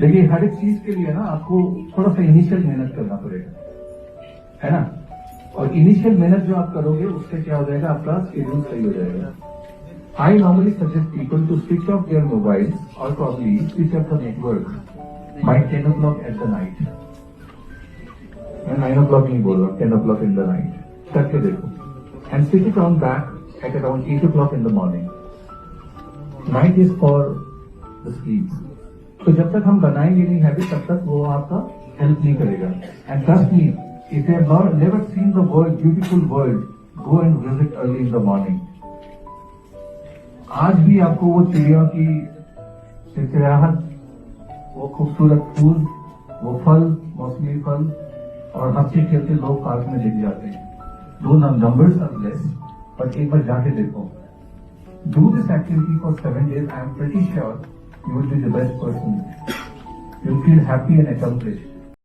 देखिए हर एक चीज के लिए ना आपको थोड़ा सा इनिशियल मेहनत करना पड़ेगा, है ना। और इनिशियल मेहनत जो आप करोगे उससे क्या हो जाएगा, आपका शेड्यूल सही हो जाएगा। I normally suggest people to switch off their mobile और probably switch off the network by 10 o'clock at the night. मैं 9 o'clock नहीं बोल रहा, 10 o'clock इन द नाइट करके देखो, and switch it on back at around 8 o'clock in the morning. Night is for the sleep. तो जब तक हम बनाएंगे नहीं हैबिट, तब तक वो आपका हेल्प नहीं करेगा। And trust me, if you have never seen the world, beautiful world, go and visit early in the morning. आज भी आपको वो चिड़ियों की चिड़चिड़ाहट, वो खूबसूरत फूल, वो फल, मौसमी फल और हंसते खेलते लोग पार्क में दिख जाते हैं। दो नंबर्स आर लेस, बट एक बार जाके देखो। Do this activity for 7 days, I am pretty sure you will be the best person. You'll feel happy and accomplished.